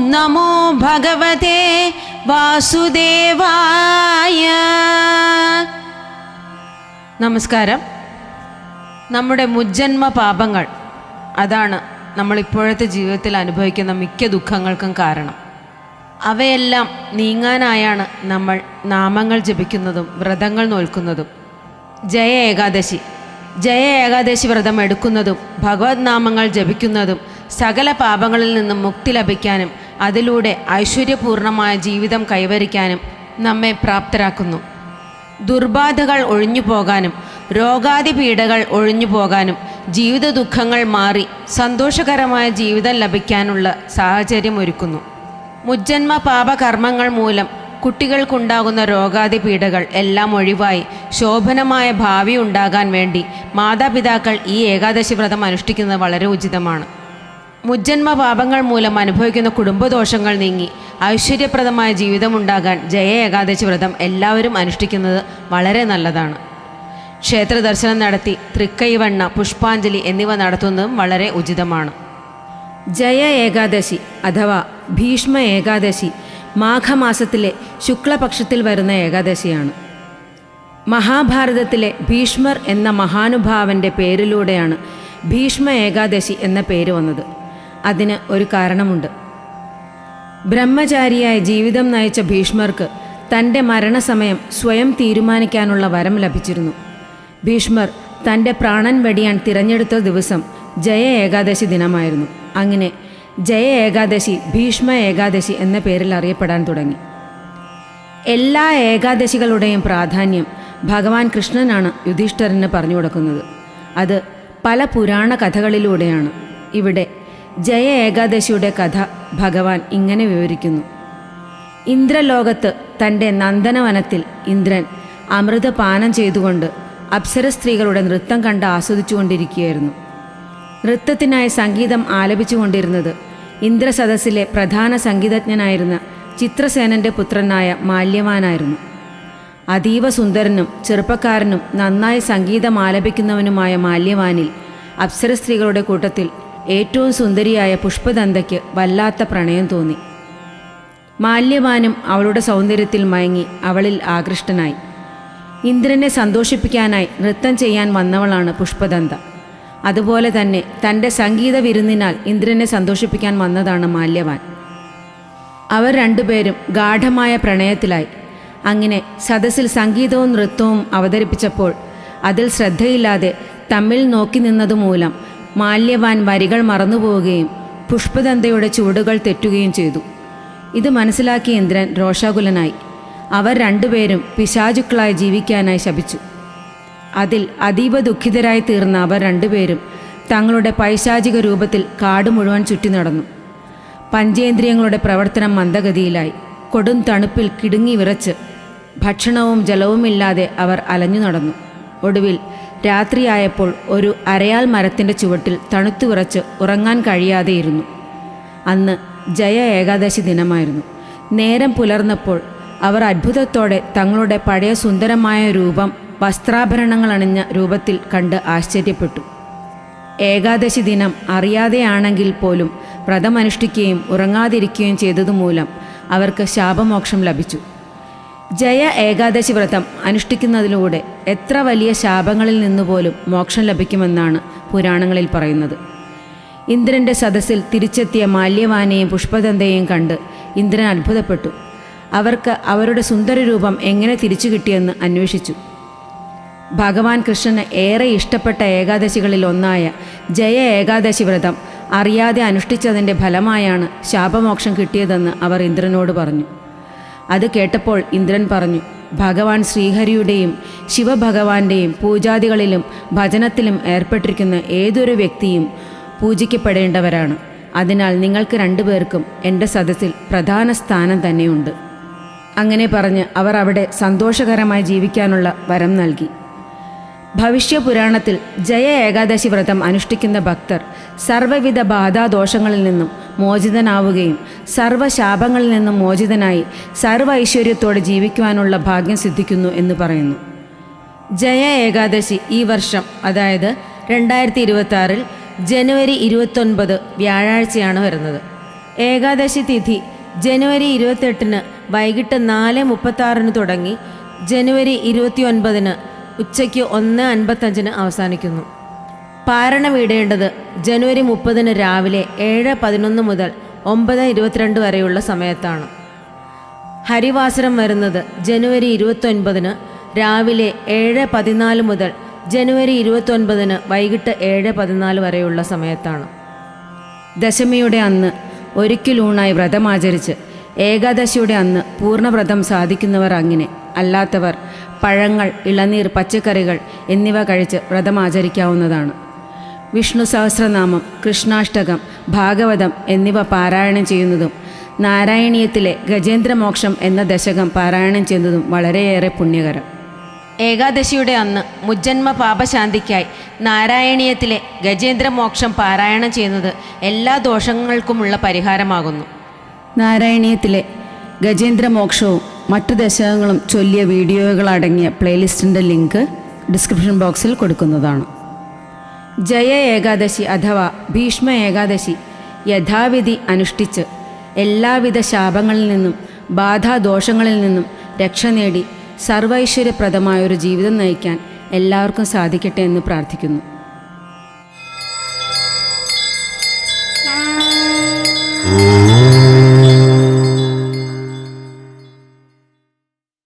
നമോ ഭഗവതേ വാസുദേവായ. നമസ്കാരം. നമ്മുടെ മുജ്ജന്മ പാപങ്ങൾ, അതാണ് നമ്മളിപ്പോഴത്തെ ജീവിതത്തിൽ അനുഭവിക്കുന്ന മിക്ക ദുഃഖങ്ങൾക്കും കാരണം. അവയെല്ലാം നീങ്ങാനായാണ് നമ്മൾ നാമങ്ങൾ ജപിക്കുന്നതും വ്രതങ്ങൾ നോൽക്കുന്നതും. ജയ ഏകാദശി വ്രതം എടുക്കുന്നതും ഭഗവത് നാമങ്ങൾ ജപിക്കുന്നതും സകല പാപങ്ങളിൽ നിന്നും മുക്തി ലഭിക്കാനും അതിലൂടെ ഐശ്വര്യപൂർണമായ ജീവിതം കൈവരിക്കാനും നമ്മെ പ്രാപ്തരാക്കുന്നു. ദുർബാധകൾ ഒഴിഞ്ഞു പോകാനും രോഗാദി പീഡകൾ ഒഴിഞ്ഞു പോകാനും ജീവിത ദുഃഖങ്ങൾ മാറി സന്തോഷകരമായ ജീവിതം ലഭിക്കാനുള്ള സാഹചര്യം ഒരുക്കുന്നു. മുജ്ജന്മ പാപകർമ്മങ്ങൾ മൂലം കുട്ടികൾക്കുണ്ടാകുന്ന രോഗാദി പീഡകൾ എല്ലാം ഒഴിവായി ശോഭനമായ ഭാവി ഉണ്ടാകാൻ വേണ്ടി മാതാപിതാക്കൾ ഈ ഏകാദശി വ്രതം അനുഷ്ഠിക്കുന്നത് വളരെ ഉചിതമാണ്. മുജ്ജന്മ പാപങ്ങൾ മൂലം അനുഭവിക്കുന്ന കുടുംബദോഷങ്ങൾ നീങ്ങി ഐശ്വര്യപ്രദമായ ജീവിതമുണ്ടാകാൻ ജയ ഏകാദശി വ്രതം എല്ലാവരും അനുഷ്ഠിക്കുന്നത് വളരെ നല്ലതാണ്. ക്ഷേത്ര ദർശനം നടത്തി തൃക്കൈവണ്ണ, പുഷ്പാഞ്ജലി എന്നിവ നടത്തുന്നതും വളരെ ഉചിതമാണ്. ജയ ഏകാദശി അഥവാ ഭീഷ്മ ഏകാദശി മാഘമാസത്തിലെ ശുക്ലപക്ഷത്തിൽ വരുന്ന ഏകാദശിയാണ്. മഹാഭാരതത്തിലെ ഭീഷ്മർ എന്ന മഹാനുഭാവൻ്റെ പേരിലൂടെയാണ് ഭീഷ്മ ഏകാദശി എന്ന പേര് വന്നത്. അതിന് ഒരു കാരണമുണ്ട്. ബ്രഹ്മചാരിയായ ജീവിതം നയിച്ച ഭീഷ്മർക്ക് തൻ്റെ മരണസമയം സ്വയം തീരുമാനിക്കാനുള്ള വരം ലഭിച്ചിരുന്നു. ഭീഷ്മർ തൻ്റെ പ്രാണൻ വെടിയാൻ തിരഞ്ഞെടുത്ത ദിവസം ജയ ഏകാദശി ദിനമായിരുന്നു. അങ്ങനെ ജയ ഏകാദശി ഭീഷ്മ ഏകാദശി എന്ന പേരിൽ അറിയപ്പെടാൻ തുടങ്ങി. എല്ലാ ഏകാദശികളുടെയും പ്രാധാന്യം ഭഗവാൻ കൃഷ്ണനാണ് യുധിഷ്ഠിരന് പറഞ്ഞു കൊടുക്കുന്നത്. അത് പല പുരാണ കഥകളിലൂടെയാണ്. ഇവിടെ ജയ ഏകാദശിയുടെ കഥ ഭഗവാൻ ഇങ്ങനെ വിവരിക്കുന്നു. ഇന്ദ്രലോകത്ത് തൻ്റെ നന്ദനവനത്തിൽ ഇന്ദ്രൻ അമൃതപാനം ചെയ്തുകൊണ്ട് അപ്സര സ്ത്രീകളുടെ നൃത്തം കണ്ട് ആസ്വദിച്ചുകൊണ്ടിരിക്കുകയായിരുന്നു. നൃത്തത്തിനായി സംഗീതം ആലപിച്ചുകൊണ്ടിരുന്നത് ഇന്ദ്രസദസ്സിലെ പ്രധാന സംഗീതജ്ഞനായിരുന്ന ചിത്രസേനൻ്റെ പുത്രനായ മാല്യവാനായിരുന്നു. അതീവ സുന്ദരനും ചെറുപ്പക്കാരനും നന്നായി സംഗീതം ആലപിക്കുന്നവനുമായ മാല്യവാനിൽ അപ്സര സ്ത്രീകളുടെ കൂട്ടത്തിൽ ഏറ്റവും സുന്ദരിയായ പുഷ്പദന്തയ്ക്ക് വല്ലാത്ത പ്രണയം തോന്നി. മാല്യവാനും അവളുടെ സൗന്ദര്യത്തിൽ മയങ്ങി അവളിൽ ആകൃഷ്ടനായി. ഇന്ദ്രനെ സന്തോഷിപ്പിക്കാനായി നൃത്തം ചെയ്യാൻ വന്നവളാണ് പുഷ്പദന്ത. അതുപോലെ തന്നെ തൻ്റെ സംഗീത വിരുന്നിനാൽ ഇന്ദ്രനെ സന്തോഷിപ്പിക്കാൻ വന്നതാണ് മാല്യവാൻ. അവർ രണ്ടുപേരും ഗാഢമായ പ്രണയത്തിലായി. അങ്ങനെ സദസ്സിൽ സംഗീതവും നൃത്തവും അവതരിപ്പിച്ചപ്പോൾ അതിൽ ശ്രദ്ധയില്ലാതെ തമ്മിൽ നോക്കി നിന്നതുമൂലം മാല്യവാൻ വരികൾ മറന്നുപോവുകയും പുഷ്പദന്തയുടെ ചുവടുകൾ തെറ്റുകയും ചെയ്തു. ഇത് മനസ്സിലാക്കിയ ഇന്ദ്രൻ രോഷാകുലനായി. അവർ രണ്ടുപേരും പിശാചുക്കളായി ജീവിക്കാനായി ശപിച്ചു. അതിൽ അതീവ ദുഃഖിതരായി തീർന്ന അവർ രണ്ടുപേരും തങ്ങളുടെ പൈശാചിക രൂപത്തിൽ കാട് മുഴുവൻ ചുറ്റി നടന്നു. പഞ്ചേന്ദ്രിയങ്ങളുടെ പ്രവർത്തനം മന്ദഗതിയിലായി. കൊടും തണുപ്പിൽ കിടുങ്ങി വിറച്ച് ഭക്ഷണവും ജലവുമില്ലാതെ അവർ അലഞ്ഞു നടന്നു. ഒടുവിൽ രാത്രിയായപ്പോൾ ഒരു അരയാൽ മരത്തിൻ്റെ ചുവട്ടിൽ തണുത്തു വിറച്ച് ഉറങ്ങാൻ കഴിയാതെയിരുന്നു. അന്ന് ജയ ഏകാദശി ദിനമായിരുന്നു. നേരം പുലർന്നപ്പോൾ അവർ അത്ഭുതത്തോടെ തങ്ങളുടെ പഴയ സുന്ദരമായ രൂപം വസ്ത്രാഭരണങ്ങൾ അണിഞ്ഞ രൂപത്തിൽ കണ്ട് ആശ്ചര്യപ്പെട്ടു. ഏകാദശി ദിനം അറിയാതെയാണെങ്കിൽ പോലും വ്രതമനുഷ്ഠിക്കുകയും ഉറങ്ങാതിരിക്കുകയും ചെയ്തതുമൂലം അവർക്ക് ശാപമോക്ഷം ലഭിച്ചു. ജയ ഏകാദശി വ്രതം അനുഷ്ഠിക്കുന്നതിലൂടെ എത്ര വലിയ ശാപങ്ങളിൽ നിന്നുപോലും മോക്ഷം ലഭിക്കുമെന്നാണ് പുരാണങ്ങളിൽ പറയുന്നത്. ഇന്ദ്രൻ്റെ സദസ്സിൽ തിരിച്ചെത്തിയ മാല്യവാനെയും പുഷ്പദന്തയെയും കണ്ട് ഇന്ദ്രൻ അത്ഭുതപ്പെട്ടു. അവർക്ക് അവരുടെ സുന്ദരരൂപം എങ്ങനെ തിരിച്ചു കിട്ടിയെന്ന് അന്വേഷിച്ചു. ഭഗവാൻ കൃഷ്ണന് ഏറെ ഇഷ്ടപ്പെട്ട ഏകാദശികളിൽ ഒന്നായ ജയ ഏകാദശി വ്രതം അറിയാതെ അനുഷ്ഠിച്ചതിൻ്റെ ഫലമായാണ് ശാപമോക്ഷം കിട്ടിയതെന്ന് അവർ ഇന്ദ്രനോട് പറഞ്ഞു. അത് കേട്ടപ്പോൾ ഇന്ദ്രൻ പറഞ്ഞു, ഭഗവാൻ ശ്രീഹരിയുടെയും ശിവഭഗവാന്റെയും പൂജാദികളിലും ഭജനത്തിലും ഏർപ്പെട്ടിരിക്കുന്ന ഏതൊരു വ്യക്തിയും പൂജിക്കപ്പെടേണ്ടവരാണ്. അതിനാൽ നിങ്ങൾക്ക് രണ്ടുപേർക്കും എൻ്റെ സദസ്സിൽ പ്രധാന സ്ഥാനം തന്നെയുണ്ട്. അങ്ങനെ പറഞ്ഞ് അവർ അവിടെ സന്തോഷകരമായി ജീവിക്കാനുള്ള വരം നൽകി. ഭവിഷ്യപുരാണത്തിൽ ജയ ഏകാദശി വ്രതം അനുഷ്ഠിക്കുന്ന ഭക്തർ സർവ്വവിധ ബാധാദോഷങ്ങളിൽ നിന്നും മോചിതനാവുകയും സർവ്വശാപങ്ങളിൽ നിന്നും മോചിതനായി സർവ്വ ഐശ്വര്യത്തോടെ ജീവിക്കുവാനുള്ള ഭാഗ്യം സിദ്ധിക്കുന്നു എന്ന് പറയുന്നു. ജയ ഏകാദശി ഈ വർഷം, അതായത് 2026 ജനുവരി 29 വ്യാഴാഴ്ചയാണ് വരുന്നത്. ഏകാദശി തിഥി ജനുവരി 28-ന് വൈകിട്ട് 4:36 തുടങ്ങി ജനുവരി 29-ന് ഉച്ചയ്ക്ക് 1:55 അവസാനിക്കുന്നു. പാരണ വീടേണ്ടത് ജനുവരി 30-ന് രാവിലെ 7:11 മുതൽ 9:22 വരെയുള്ള സമയത്താണ്. ഹരിവാസരം വരുന്നത് ജനുവരി 29-ന് രാവിലെ 7:14 മുതൽ ജനുവരി 29-ന് വൈകിട്ട് 7:14 വരെയുള്ള സമയത്താണ്. ദശമിയുടെ അന്ന് ഒരിക്കലൂണായി വ്രതമാചരിച്ച് ഏകാദശിയുടെ അന്ന് പൂർണ്ണവ്രതം സാധിക്കുന്നവർ അങ്ങനെ, അല്ലാത്തവർ പഴങ്ങൾ, ഇളനീർ, പച്ചക്കറികൾ എന്നിവ കഴിച്ച് വ്രതമാചരിക്കാവുന്നതാണ്. വിഷ്ണു സഹസ്രനാമം, കൃഷ്ണാഷ്ടകം, ഭാഗവതം എന്നിവ പാരായണം ചെയ്യുന്നതും നാരായണീയത്തിലെ ഗജേന്ദ്രമോക്ഷം എന്ന ദശകം പാരായണം ചെയ്യുന്നതും വളരെയേറെ പുണ്യകരം. ഏകാദശിയുടെ അന്ന് മുജ്ജന്മ പാപശാന്തിക്കായി നാരായണീയത്തിലെ ഗജേന്ദ്രമോക്ഷം പാരായണം ചെയ്യുന്നത് എല്ലാ ദോഷങ്ങൾക്കുമുള്ള പരിഹാരമാകുന്നു. നാരായണീയത്തിലെ ഗജേന്ദ്രമോക്ഷവും മറ്റു ദശകങ്ങളും ചൊല്ലിയ വീഡിയോകളടങ്ങിയ പ്ലേലിസ്റ്റിൻ്റെ ലിങ്ക് ഡിസ്ക്രിപ്ഷൻ ബോക്സിൽ കൊടുക്കുന്നതാണ്. ജയ ഏകാദശി അഥവാ ഭീഷ്മ ഏകാദശി യഥാവിധി അനുഷ്ഠിച്ച് എല്ലാവിധ ശാപങ്ങളിൽ നിന്നും ബാധാദോഷങ്ങളിൽ നിന്നും രക്ഷ നേടി സർവൈശ്വര്യപ്രദമായൊരു ജീവിതം നയിക്കാൻ എല്ലാവർക്കും സാധിക്കട്ടെ എന്ന് പ്രാർത്ഥിക്കുന്നു.